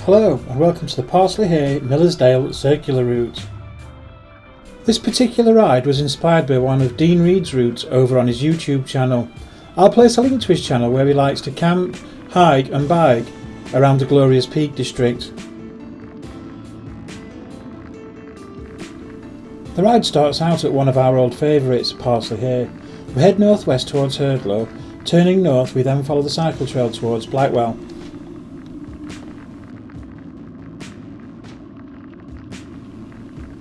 Hello and welcome to the Parsley Hay Millersdale Circular Route. This particular ride was inspired by one of Dean Reed's routes over on his YouTube channel. I'll place a link to his channel where he likes to camp, hike and bike around the glorious Peak District. The ride starts out at one of our old favourites, Parsley Hay. We head northwest towards Hurdlow. Turning north we then follow the cycle trail towards Blackwell.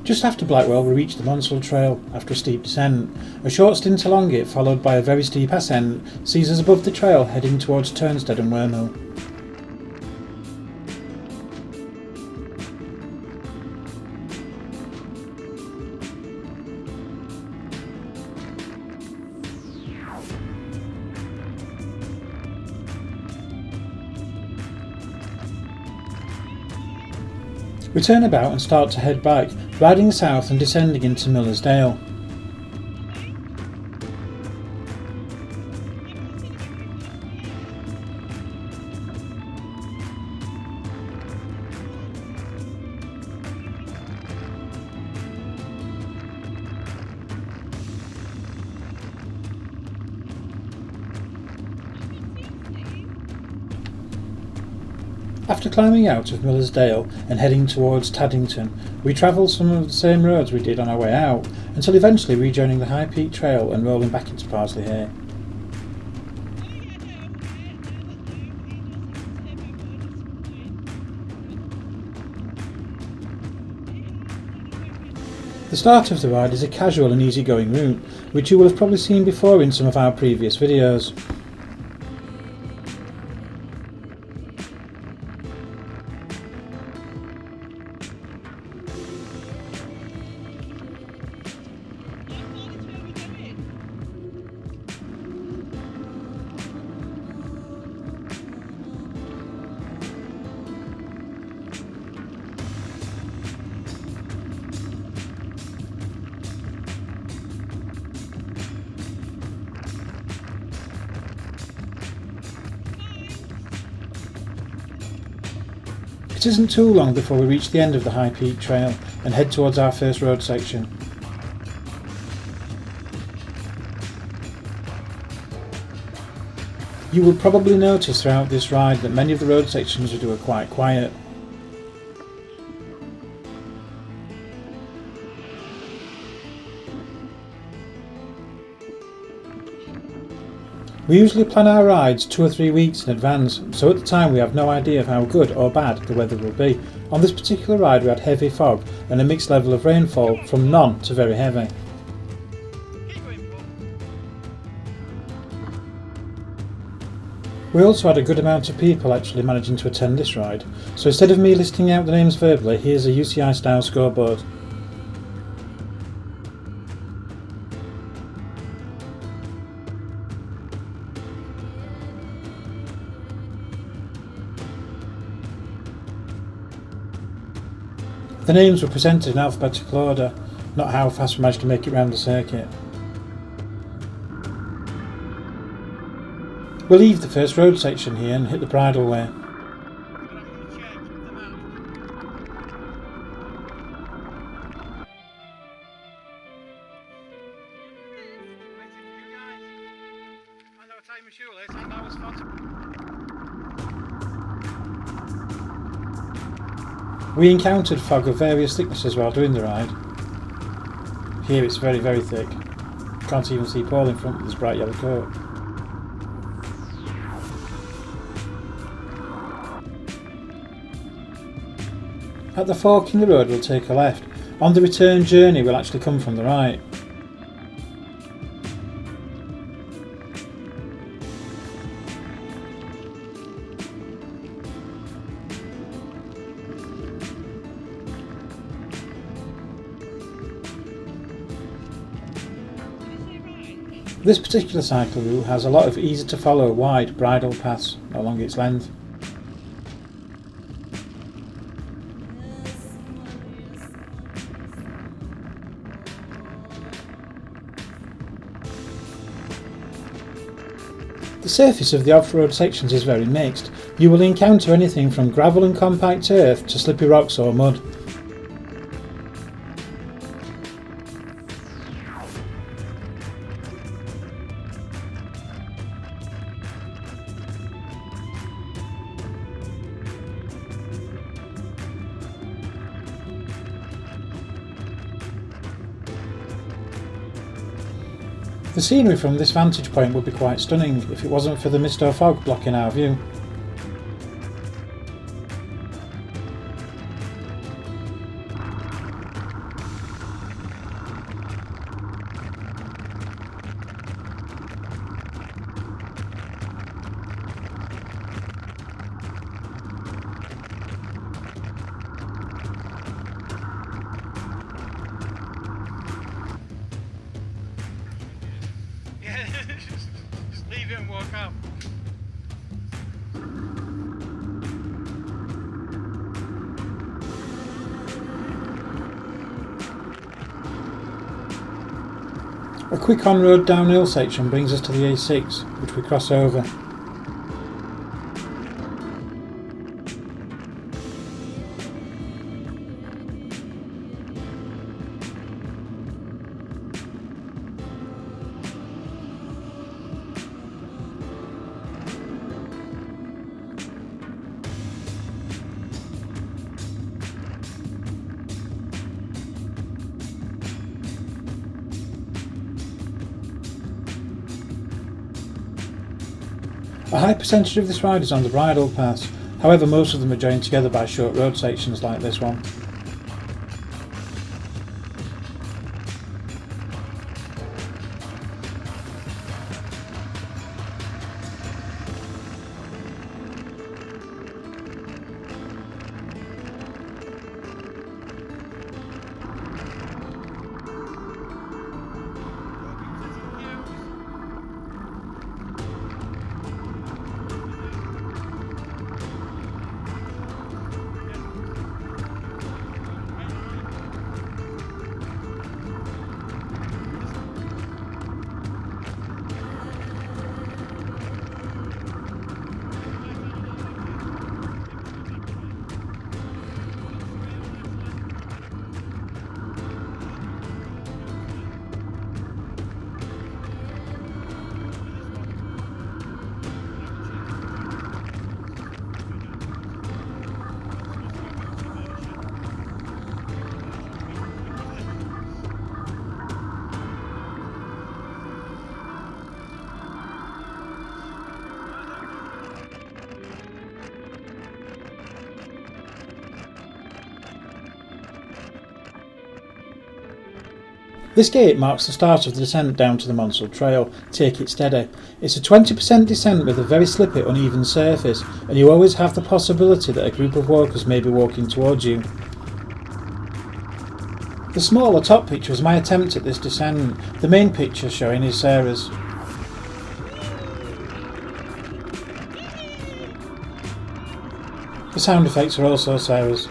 Just after Blackwell we reach the Monsal trail after a steep descent. A short stint along it followed by a very steep ascent sees us above the trail heading towards Turnstead and Wormill. We turn about and start to head back, riding south and descending into Millersdale. After climbing out of Millersdale and heading towards Taddington, we travel some of the same roads we did on our way out, until eventually rejoining the High Peak Trail and rolling back into Parsley Hay. The start of the ride is a casual and easygoing route, which you will have probably seen before in some of our previous videos. It isn't too long before we reach the end of the High Peak Trail and head towards our first road section. You will probably notice throughout this ride that many of the road sections we do are quite quiet. We usually plan our rides 2 or 3 weeks in advance, so at the time we have no idea of how good or bad the weather will be. On this particular ride we had heavy fog and a mixed level of rainfall from none to very heavy. We also had a good amount of people actually managing to attend this ride, so instead of me listing out the names verbally, here's a UCI style scoreboard. The names were presented in alphabetical order, not how fast we managed to make it round the circuit. We'll leave the first road section here and hit the bridal way. We encountered fog of various thicknesses while doing the ride. Here it's very, very thick. Can't even see Paul in front with his bright yellow coat. At the fork in the road we'll take a left. On the return journey we'll actually come from the right. This particular cycle route has a lot of easy to follow wide bridle paths along its length. The surface of the off-road sections is very mixed. You will encounter anything from gravel and compact earth to slippy rocks or mud. The scenery from this vantage point would be quite stunning if it wasn't for the mist or fog blocking our view. Just leave it and walk out. A quick on-road downhill section brings us to the A6, which we cross over. A high percentage of this ride is on the bridle paths, however most of them are joined together by short road sections like this one. This gate marks the start of the descent down to the Monsal trail. Take it steady. It's a 20% descent with a very slippy, uneven surface, and you always have the possibility that a group of walkers may be walking towards you. The smaller top picture is my attempt at this descent. The main picture showing is Sarah's. The sound effects are also Sarah's.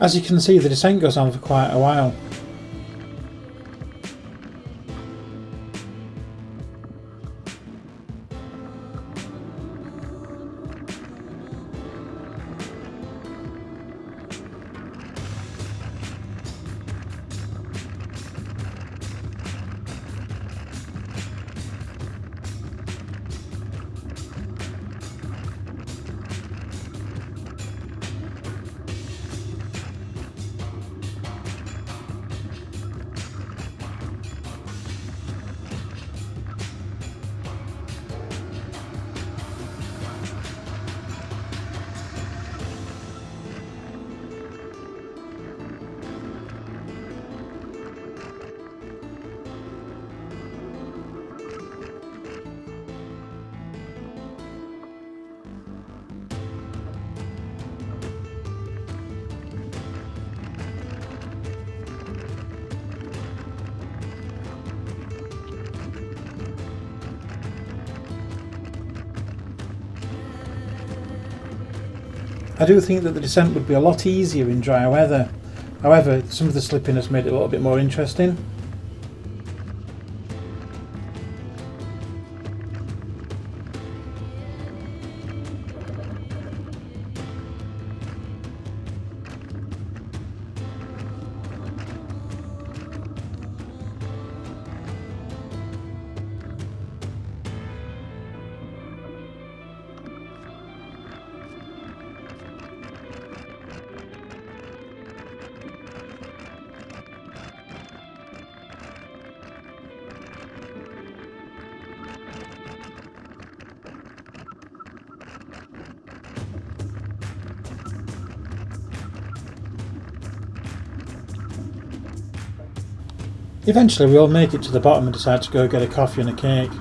As you can see, the descent goes on for quite a while. I do think that the descent would be a lot easier in dry weather. However, some of the slippiness made it a little bit more interesting. Eventually we all make it to the bottom and decide to go get a coffee and a cake.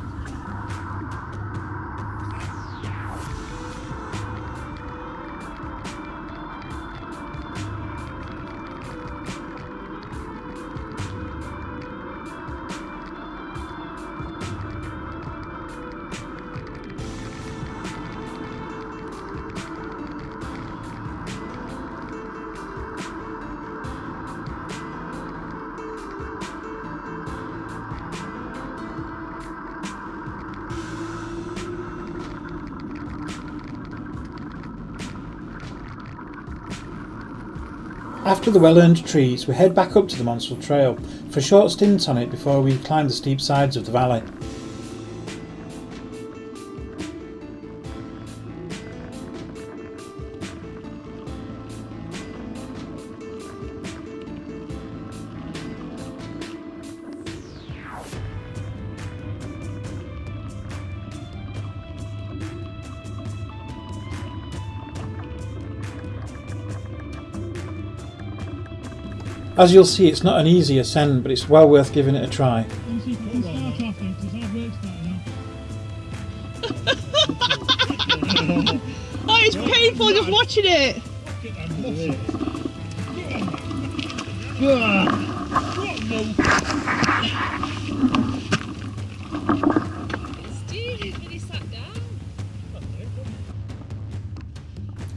After the well-earned treats, we head back up to the Monsal trail for a short stint on it before we climb the steep sides of the valley. As you'll see, it's not an easy ascent, but it's well worth giving it a try. Oh, it's painful just watching it.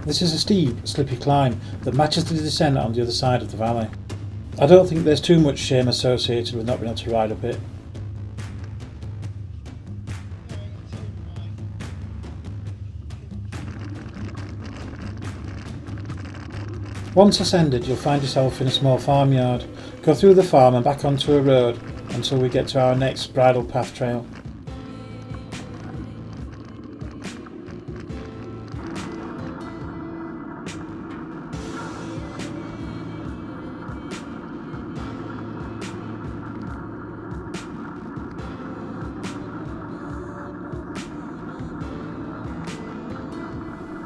This is a steep, slippy climb that matches the descent on the other side of the valley. I don't think there's too much shame associated with not being able to ride up it. Once ascended, you'll find yourself in a small farmyard. Go through the farm and back onto a road until we get to our next bridle path trail.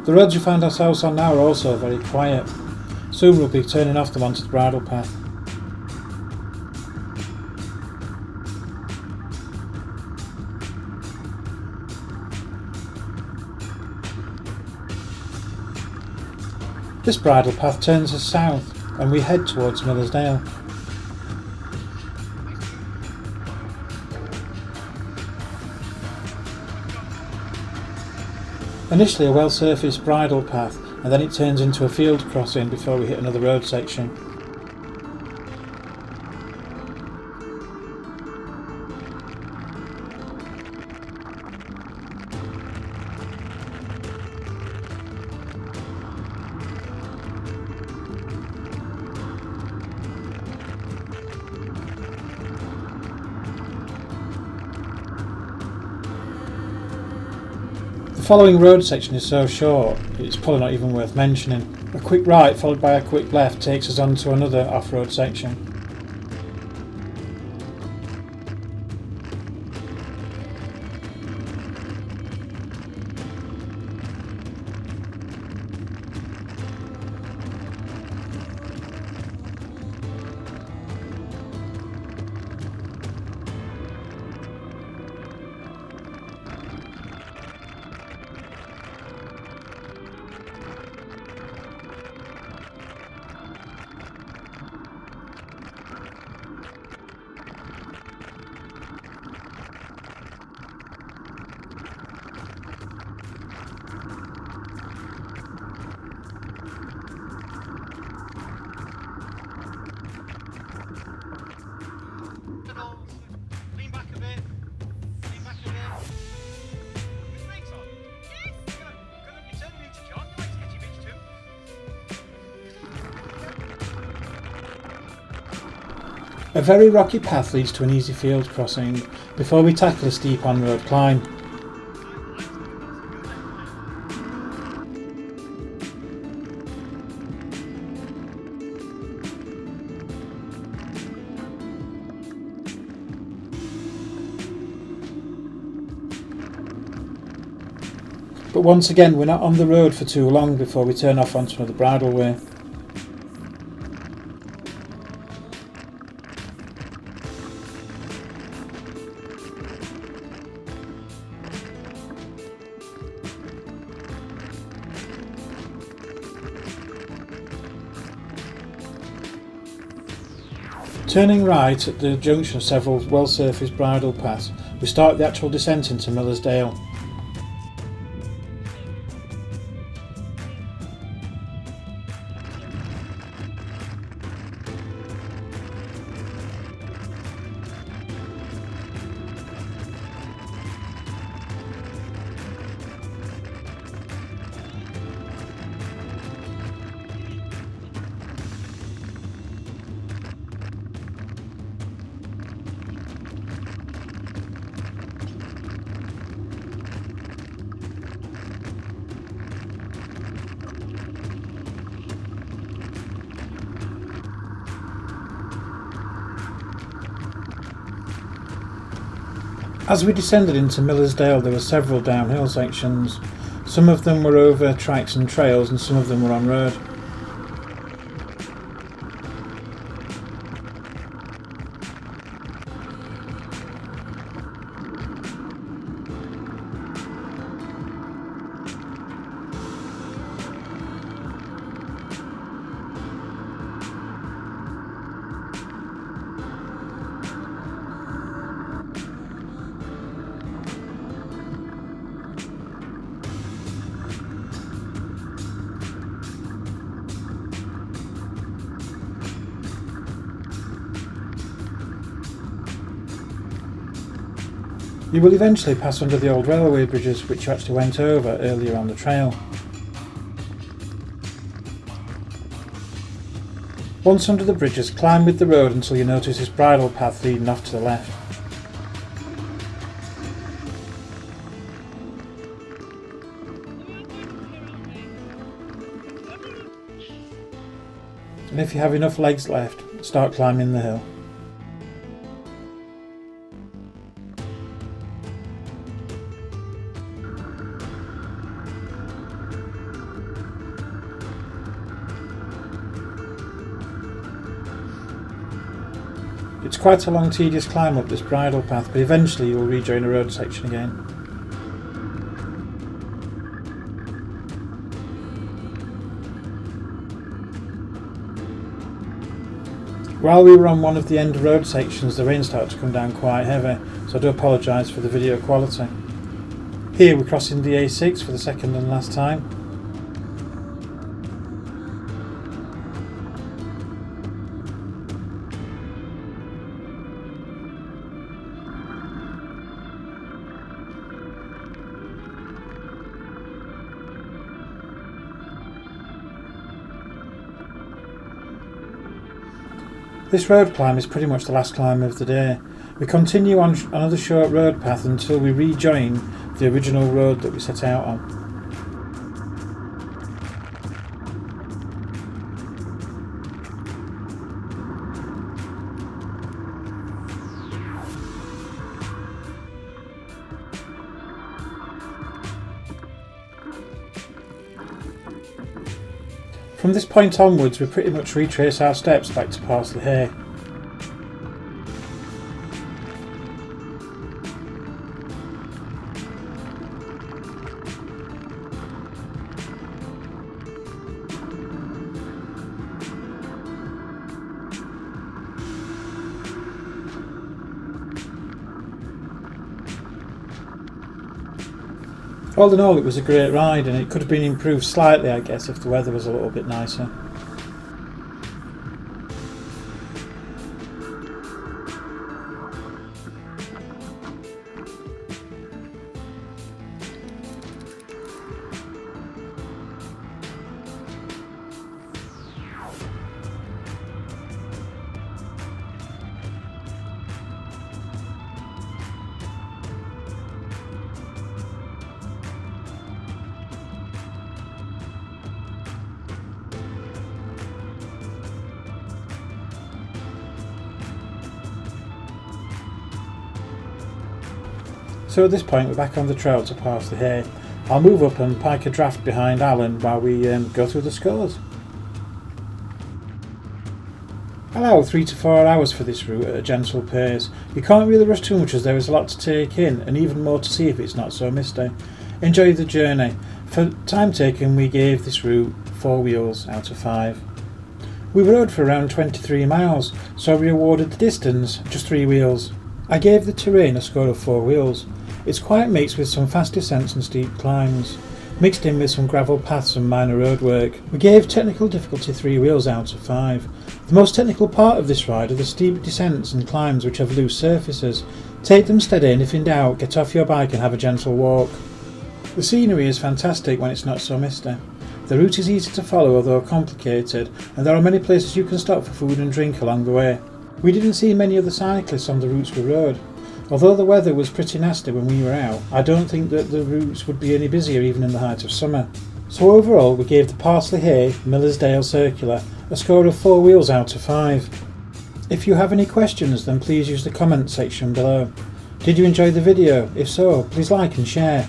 The roads we find ourselves on now are also very quiet. Soon we'll be turning off them onto the bridle path. This bridle path turns us south and we head towards Millersdale. Initially a well-surfaced bridle path, and then it turns into a field crossing before we hit another road section. The following road section is so short, it's probably not even worth mentioning. A quick right followed by a quick left takes us on to another off-road section. Lean back a bit. Lean back a bit. With the brakes on? Yes. Gonna be turning into John. You like sketchy bits too. A very rocky path leads to an easy field crossing before we tackle a steep on-road climb. But once again, we're not on the road for too long before we turn off onto another bridle way. Turning right at the junction of several well-surfaced bridle paths, we start the actual descent into Miller's Dale. As we descended into Miller's Dale, there were several downhill sections. Some of them were over tracks and trails and some of them were on road. You will eventually pass under the old railway bridges which you actually went over earlier on the trail. Once under the bridges, climb with the road until you notice this bridle path leading off to the left. And if you have enough legs left, start climbing the hill. It's quite a long tedious climb up this bridle path, but eventually you will rejoin a road section again. While we were on one of the end road sections, the rain started to come down quite heavy, so I do apologise for the video quality. Here we're crossing the A6 for the second and last time. This road climb is pretty much the last climb of the day. We continue on another short road path until we rejoin the original road that we set out on. From this point onwards we pretty much retrace our steps back to Parsley Hay. All in all, it was a great ride, and it could have been improved slightly, I guess, if the weather was a little bit nicer. So at this point we're back on the trail to Parsley Hay. I'll move up and pike a draft behind Alan while we go through the scores. Allow 3 to 4 hours for this route at a gentle pace. You can't really rush too much as there is a lot to take in and even more to see if it's not so misty. Enjoy the journey. For time taken we gave this route 4 wheels out of 5. We rode for around 23 miles, so we awarded the distance just 3 wheels. I gave the terrain a score of 4 wheels. It's quite mixed with some fast descents and steep climbs, mixed in with some gravel paths and minor roadwork. We gave technical difficulty 3 wheels out of 5. The most technical part of this ride are the steep descents and climbs which have loose surfaces. Take them steady and if in doubt, get off your bike and have a gentle walk. The scenery is fantastic when it's not so misty. The route is easy to follow although complicated, and there are many places you can stop for food and drink along the way. We didn't see many other cyclists on the routes we rode. Although the weather was pretty nasty when we were out, I don't think that the routes would be any busier even in the height of summer. So overall we gave the Parsley Hay Millersdale Circular a score of 4 wheels out of 5. If you have any questions then please use the comment section below. Did you enjoy the video? If so, please like and share.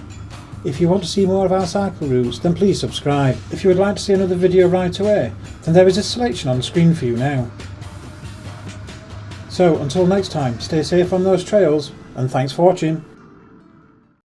If you want to see more of our cycle routes then please subscribe. If you would like to see another video right away then there is a selection on the screen for you now. So until next time, stay safe on those trails and thanks for watching.